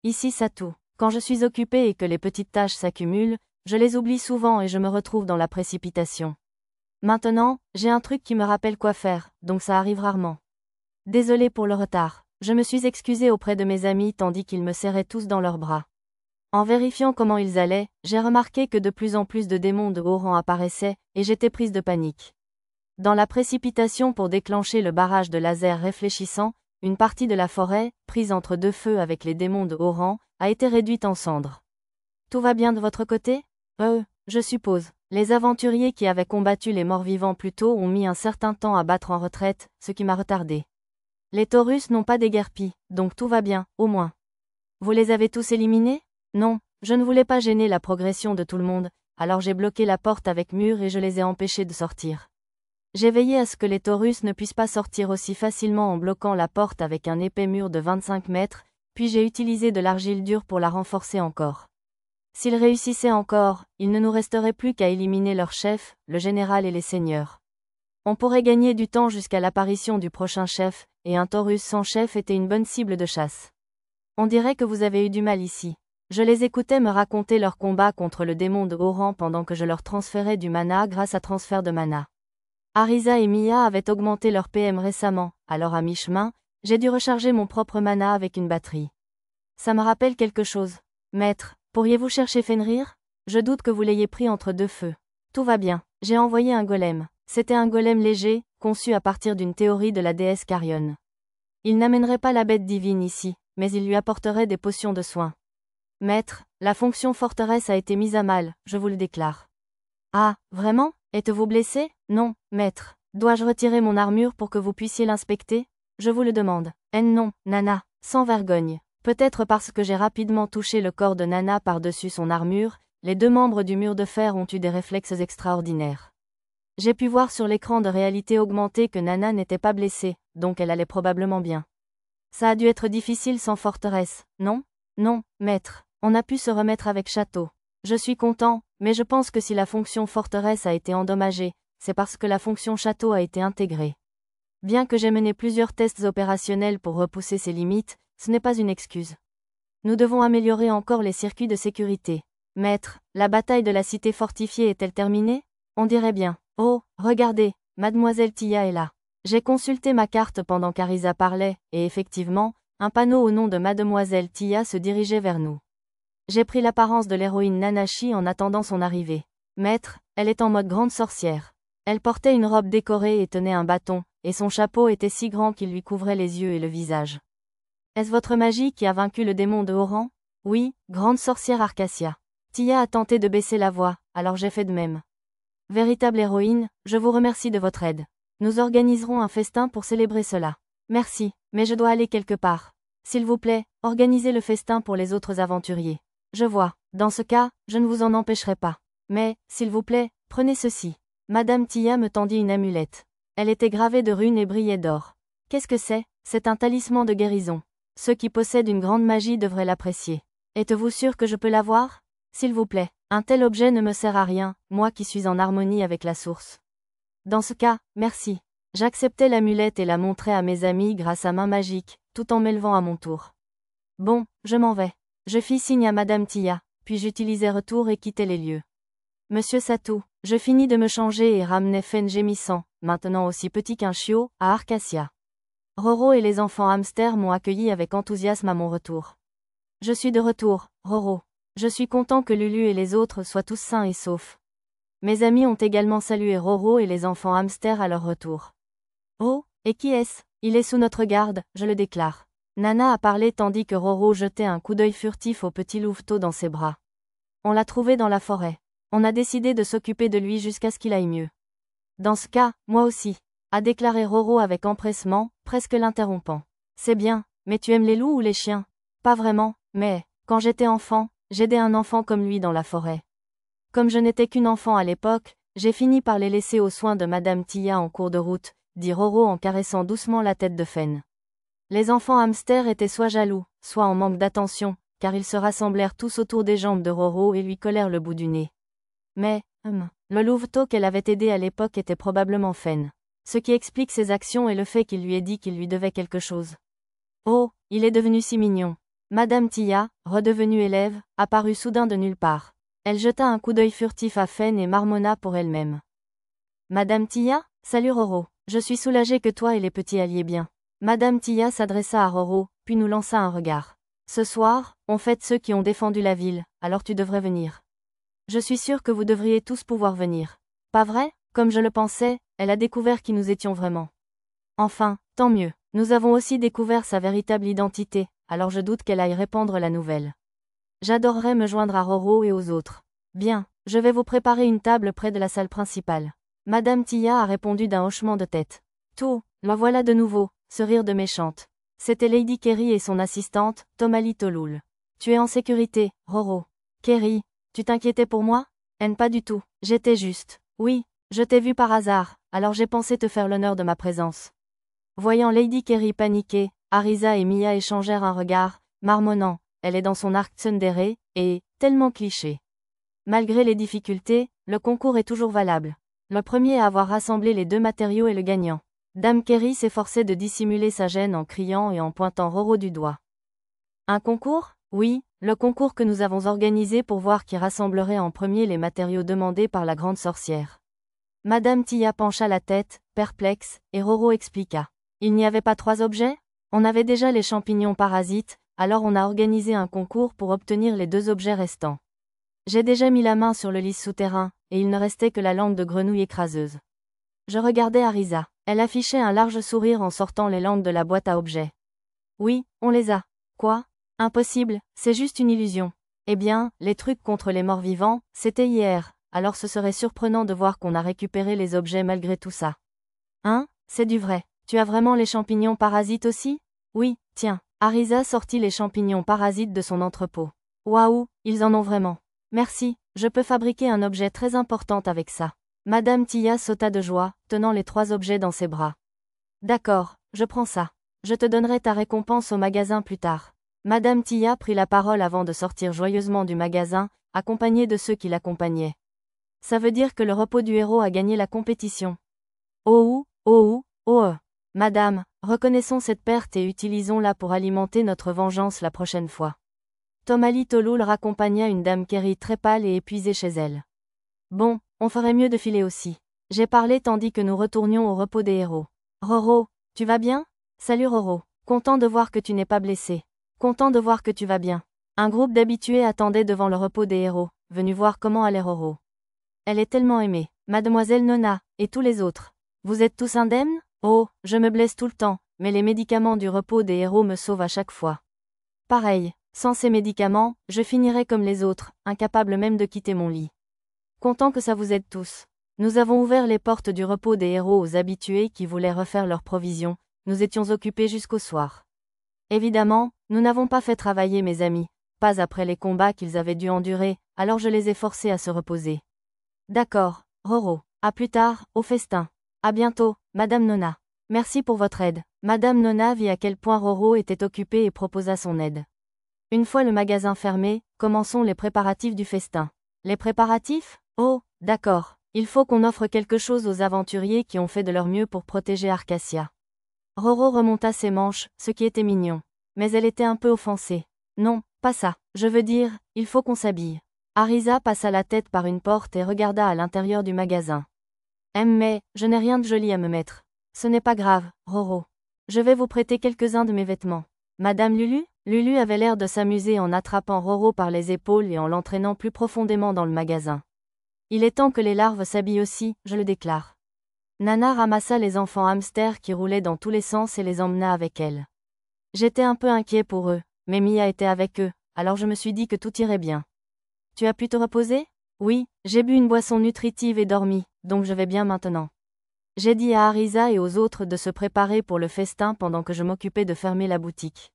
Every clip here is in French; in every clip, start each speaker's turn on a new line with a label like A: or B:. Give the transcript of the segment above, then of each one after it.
A: Ici Satou. Quand je suis occupée et que les petites tâches s'accumulent, je les oublie souvent et je me retrouve dans la précipitation. Maintenant, j'ai un truc qui me rappelle quoi faire, donc ça arrive rarement. Désolée pour le retard. Je me suis excusée auprès de mes amis tandis qu'ils me serraient tous dans leurs bras. En vérifiant comment ils allaient, j'ai remarqué que de plus en plus de démons de haut rang apparaissaient, et j'étais prise de panique. Dans la précipitation pour déclencher le barrage de laser réfléchissant, une partie de la forêt, prise entre deux feux avec les démons de haut rang, a été réduite en cendres. Tout va bien de votre côté? Je suppose. Les aventuriers qui avaient combattu les morts-vivants plus tôt ont mis un certain temps à battre en retraite, ce qui m'a retardé. Les Taurus n'ont pas déguerpi, donc tout va bien, au moins. Vous les avez tous éliminés? Non, je ne voulais pas gêner la progression de tout le monde, alors j'ai bloqué la porte avec mur et je les ai empêchés de sortir. J'ai veillé à ce que les Taurus ne puissent pas sortir aussi facilement en bloquant la porte avec un épais mur de 25 mètres, puis j'ai utilisé de l'argile dure pour la renforcer encore. S'ils réussissaient encore, il ne nous resterait plus qu'à éliminer leur chef, le général et les seigneurs. On pourrait gagner du temps jusqu'à l'apparition du prochain chef, et un Taurus sans chef était une bonne cible de chasse. On dirait que vous avez eu du mal ici. Je les écoutais me raconter leur combat contre le démon de haut rang pendant que je leur transférais du mana grâce à transfert de mana. Arisa et Mia avaient augmenté leur PM récemment, alors à mi-chemin, j'ai dû recharger mon propre mana avec une batterie. Ça me rappelle quelque chose. Maître, pourriez-vous chercher Fenrir? Je doute que vous l'ayez pris entre deux feux. Tout va bien, j'ai envoyé un golem. C'était un golem léger, conçu à partir d'une théorie de la déesse Carion. Il n'amènerait pas la bête divine ici, mais il lui apporterait des potions de soins. Maître, la fonction forteresse a été mise à mal, je vous le déclare. Ah, vraiment? Êtes-vous blessé? Non, maître. Dois-je retirer mon armure pour que vous puissiez l'inspecter? Je vous le demande. Non, Nana, sans vergogne. Peut-être parce que j'ai rapidement touché le corps de Nana par-dessus son armure, les deux membres du mur de fer ont eu des réflexes extraordinaires. J'ai pu voir sur l'écran de réalité augmentée que Nana n'était pas blessée, donc elle allait probablement bien. Ça a dû être difficile sans forteresse, non? Non, maître. On a pu se remettre avec château. Je suis content, mais je pense que si la fonction forteresse a été endommagée, c'est parce que la fonction château a été intégrée. Bien que j'ai mené plusieurs tests opérationnels pour repousser ces limites, ce n'est pas une excuse. Nous devons améliorer encore les circuits de sécurité. Maître, la bataille de la cité fortifiée est-elle terminée? On dirait bien. Oh, regardez, mademoiselle Tia est là. J'ai consulté ma carte pendant qu'Arisa parlait, et effectivement, un panneau au nom de mademoiselle Tia se dirigeait vers nous. J'ai pris l'apparence de l'héroïne Nanashi en attendant son arrivée. Maître, elle est en mode grande sorcière. Elle portait une robe décorée et tenait un bâton, et son chapeau était si grand qu'il lui couvrait les yeux et le visage. Est-ce votre magie qui a vaincu le démon de haut rang? Oui, grande sorcière Arcasia. Tia a tenté de baisser la voix, alors j'ai fait de même. Véritable héroïne, je vous remercie de votre aide. Nous organiserons un festin pour célébrer cela. Merci, mais je dois aller quelque part. S'il vous plaît, organisez le festin pour les autres aventuriers. Je vois, dans ce cas, je ne vous en empêcherai pas. Mais, s'il vous plaît, prenez ceci. Madame Tia me tendit une amulette. Elle était gravée de runes et brillait d'or. Qu'est-ce que c'est? C'est un talisman de guérison. Ceux qui possèdent une grande magie devraient l'apprécier. Êtes-vous sûr que je peux l'avoir? S'il vous plaît, un tel objet ne me sert à rien, moi qui suis en harmonie avec la source. Dans ce cas, merci. J'acceptai l'amulette et la montrai à mes amis grâce à main magique, tout en m'élevant à mon tour. Bon, je m'en vais. Je fis signe à Madame Tia, puis j'utilisai retour et quittai les lieux. Monsieur Satou, je finis de me changer et ramenai Fen gémissant, maintenant aussi petit qu'un chiot, à Arcasia. Roro et les enfants hamsters m'ont accueilli avec enthousiasme à mon retour. Je suis de retour, Roro. Je suis content que Lulu et les autres soient tous sains et saufs. Mes amis ont également salué Roro et les enfants hamsters à leur retour. Oh, et qui est-ce? Il est sous notre garde, je le déclare. Nana a parlé tandis que Roro jetait un coup d'œil furtif au petit louveteau dans ses bras. On l'a trouvé dans la forêt. On a décidé de s'occuper de lui jusqu'à ce qu'il aille mieux. Dans ce cas, moi aussi, a déclaré Roro avec empressement, presque l'interrompant. C'est bien, mais tu aimes les loups ou les chiens? Pas vraiment, mais, quand j'étais enfant, j'aidais un enfant comme lui dans la forêt. Comme je n'étais qu'une enfant à l'époque, j'ai fini par les laisser aux soins de Madame Tia en cours de route, dit Roro en caressant doucement la tête de Fen. Les enfants hamsters étaient soit jaloux, soit en manque d'attention, car ils se rassemblèrent tous autour des jambes de Roro et lui collèrent le bout du nez. Mais, le louveteau qu'elle avait aidé à l'époque était probablement Fen. Ce qui explique ses actions et le fait qu'il lui ait dit qu'il lui devait quelque chose. Oh, il est devenu si mignon. Madame Tia, redevenue élève, apparut soudain de nulle part. Elle jeta un coup d'œil furtif à Fen et marmonna pour elle-même. Madame Tia, salut Roro. Je suis soulagée que toi et les petits alliez bien. Madame Tia s'adressa à Roro, puis nous lança un regard. Ce soir, on fête ceux qui ont défendu la ville, alors tu devrais venir. Je suis sûre que vous devriez tous pouvoir venir. Pas vrai? Comme je le pensais, elle a découvert qui nous étions vraiment. Enfin, tant mieux. Nous avons aussi découvert sa véritable identité, alors je doute qu'elle aille répandre la nouvelle. J'adorerais me joindre à Roro et aux autres. Bien, je vais vous préparer une table près de la salle principale. Madame Tia a répondu d'un hochement de tête. Tout, le voilà de nouveau, ce rire de méchante. C'était Lady Kerry et son assistante, Tomali Tolul. Tu es en sécurité, Roro. Kerry, tu t'inquiétais pour moi? Pas du tout, j'étais juste. Oui, je t'ai vu par hasard, alors j'ai pensé te faire l'honneur de ma présence. Voyant Lady Kerry paniquer, Arisa et Mia échangèrent un regard, marmonnant, elle est dans son arc tsundere, et, tellement cliché. Malgré les difficultés, le concours est toujours valable. Le premier à avoir rassemblé les deux matériaux est le gagnant. Dame Kerry s'efforçait de dissimuler sa gêne en criant et en pointant Roro du doigt. Un concours? Oui, le concours que nous avons organisé pour voir qui rassemblerait en premier les matériaux demandés par la grande sorcière. Madame Tia pencha la tête, perplexe, et Roro expliqua. Il n'y avait pas 3 objets? On avait déjà les champignons parasites, alors on a organisé un concours pour obtenir les 2 objets restants. J'ai déjà mis la main sur le lys souterrain, et il ne restait que la langue de grenouille écraseuse. Je regardais Arisa. Elle affichait un large sourire en sortant les langues de la boîte à objets. Oui, on les a. Quoi? Impossible, c'est juste une illusion. Eh bien, les trucs contre les morts vivants, c'était hier, alors ce serait surprenant de voir qu'on a récupéré les objets malgré tout ça. Hein? C'est du vrai. Tu as vraiment les champignons parasites aussi? Oui, tiens. Arisa sortit les champignons parasites de son entrepôt. Waouh, ils en ont vraiment. Merci, je peux fabriquer un objet très important avec ça. Madame Tia sauta de joie, tenant les 3 objets dans ses bras. D'accord, je prends ça. Je te donnerai ta récompense au magasin plus tard. Madame Tia prit la parole avant de sortir joyeusement du magasin, accompagnée de ceux qui l'accompagnaient. Ça veut dire que le repos du héros a gagné la compétition. Oh oh oh Madame, reconnaissons cette perte et utilisons-la pour alimenter notre vengeance la prochaine fois. Tomali Tolul raccompagna une dame Kerry très pâle et épuisée chez elle. Bon, on ferait mieux de filer aussi. J'ai parlé tandis que nous retournions au repos des héros. Roro, tu vas bien? Salut Roro. Content de voir que tu n'es pas blessé. Content de voir que tu vas bien. Un groupe d'habitués attendait devant le repos des héros, venus voir comment allait Roro. Elle est tellement aimée. Mademoiselle Nona, et tous les autres. Vous êtes tous indemnes? Oh, je me blesse tout le temps, mais les médicaments du repos des héros me sauvent à chaque fois. Pareil, sans ces médicaments, je finirais comme les autres, incapable même de quitter mon lit. Content que ça vous aide tous. Nous avons ouvert les portes du repos des héros aux habitués qui voulaient refaire leurs provisions, nous étions occupés jusqu'au soir. Évidemment, nous n'avons pas fait travailler mes amis, pas après les combats qu'ils avaient dû endurer, alors je les ai forcés à se reposer. D'accord, Roro. À plus tard, au festin. À bientôt, Madame Nona. Merci pour votre aide. Madame Nona vit à quel point Roro était occupée et proposa son aide. Une fois le magasin fermé, commençons les préparatifs du festin. Les préparatifs? Oh, d'accord. Il faut qu'on offre quelque chose aux aventuriers qui ont fait de leur mieux pour protéger Arcacia. Roro remonta ses manches, ce qui était mignon. Mais elle était un peu offensée. Non, pas ça. Je veux dire, il faut qu'on s'habille. Arisa passa la tête par une porte et regarda à l'intérieur du magasin. Mais, je n'ai rien de joli à me mettre. Ce n'est pas grave, Roro. Je vais vous prêter quelques-uns de mes vêtements. Madame Lulu? Lulu avait l'air de s'amuser en attrapant Roro par les épaules et en l'entraînant plus profondément dans le magasin. Il est temps que les larves s'habillent aussi, je le déclare. Nana ramassa les enfants hamsters qui roulaient dans tous les sens et les emmena avec elle. J'étais un peu inquiet pour eux, mais Mia était avec eux, alors je me suis dit que tout irait bien. Tu as pu te reposer? Oui, j'ai bu une boisson nutritive et dormi, donc je vais bien maintenant. J'ai dit à Arisa et aux autres de se préparer pour le festin pendant que je m'occupais de fermer la boutique.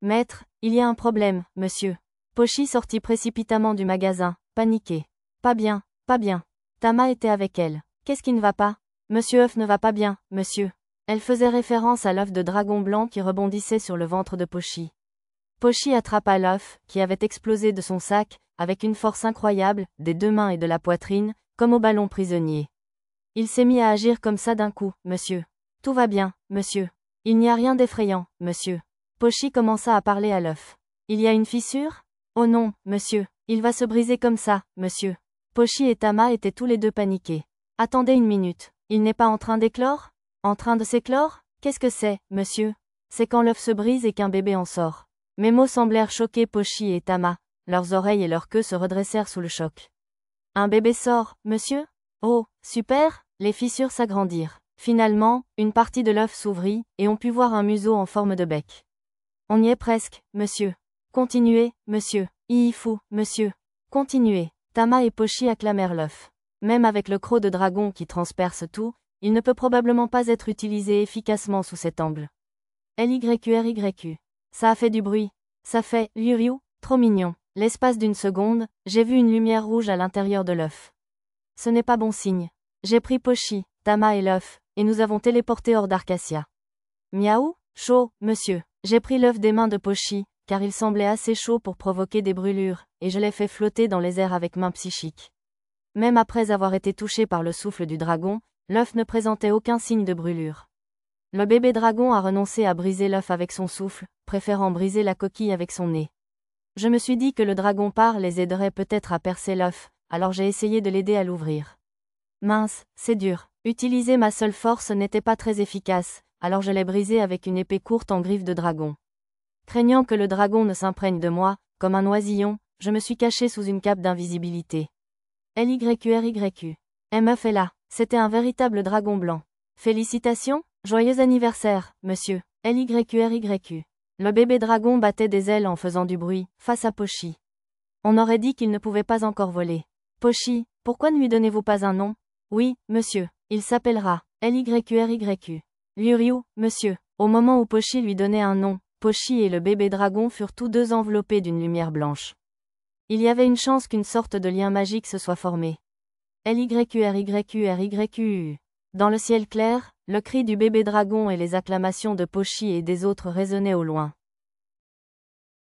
A: Maître, il y a un problème, monsieur. Pochi sortit précipitamment du magasin, paniqué. Pas bien, pas bien. Tama était avec elle. Qu'est-ce qui ne va pas? Monsieur œuf ne va pas bien, monsieur. Elle faisait référence à l'œuf de dragon blanc qui rebondissait sur le ventre de Pochi. Pochi attrapa l'œuf, qui avait explosé de son sac, avec une force incroyable, des 2 mains et de la poitrine, comme au ballon prisonnier. Il s'est mis à agir comme ça d'un coup, monsieur. Tout va bien, monsieur. Il n'y a rien d'effrayant, monsieur. Pochi commença à parler à l'œuf. Il y a une fissure? Oh non, monsieur, il va se briser comme ça, monsieur. Pochi et Tama étaient tous les deux paniqués. Attendez une minute, il n'est pas en train d'éclore? En train de s'éclore? Qu'est-ce que c'est, monsieur? C'est quand l'œuf se brise et qu'un bébé en sort. Mes mots semblèrent choquer Pochi et Tama, leurs oreilles et leur queue se redressèrent sous le choc. Un bébé sort, monsieur? Oh, super! Les fissures s'agrandirent. Finalement, une partie de l'œuf s'ouvrit, et on put voir un museau en forme de bec. On y est presque, monsieur. Continuez, monsieur. Iifu, monsieur. Continuez. Tama et Pochi acclamèrent l'œuf. Même avec le croc de dragon qui transperce tout, il ne peut probablement pas être utilisé efficacement sous cet angle. LYQRYQ. Ça a fait du bruit. Ça fait, Liu, trop mignon. L'espace d'une seconde, j'ai vu une lumière rouge à l'intérieur de l'œuf. Ce n'est pas bon signe. J'ai pris Pochi, Tama et l'œuf, et nous avons téléporté hors d'Arcacia. Miaou, chaud, monsieur. J'ai pris l'œuf des mains de Pochi, car il semblait assez chaud pour provoquer des brûlures, et je l'ai fait flotter dans les airs avec main psychique. Même après avoir été touché par le souffle du dragon, l'œuf ne présentait aucun signe de brûlure. Le bébé dragon a renoncé à briser l'œuf avec son souffle, préférant briser la coquille avec son nez. Je me suis dit que le dragon pare les aiderait peut-être à percer l'œuf, alors j'ai essayé de l'aider à l'ouvrir. Mince, c'est dur. Utiliser ma seule force n'était pas très efficace, alors je l'ai brisé avec une épée courte en griffe de dragon. Craignant que le dragon ne s'imprègne de moi, comme un oisillon, je me suis caché sous une cape d'invisibilité. LYQRYQ. MF est là. C'était un véritable dragon blanc. Félicitations, joyeux anniversaire, monsieur. LYQRYQ. Le bébé dragon battait des ailes en faisant du bruit, face à Pochi. On aurait dit qu'il ne pouvait pas encore voler. Pochi, pourquoi ne lui donnez-vous pas un nom? Oui, monsieur, il s'appellera LYQRYQ. Liu, monsieur. Au moment où Pochi lui donnait un nom, Pochi et le bébé dragon furent tous deux enveloppés d'une lumière blanche. Il y avait une chance qu'une sorte de lien magique se soit formé. LYQRYQRYQ. Dans le ciel clair, le cri du bébé dragon et les acclamations de Pochi et des autres résonnaient au loin.